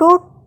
2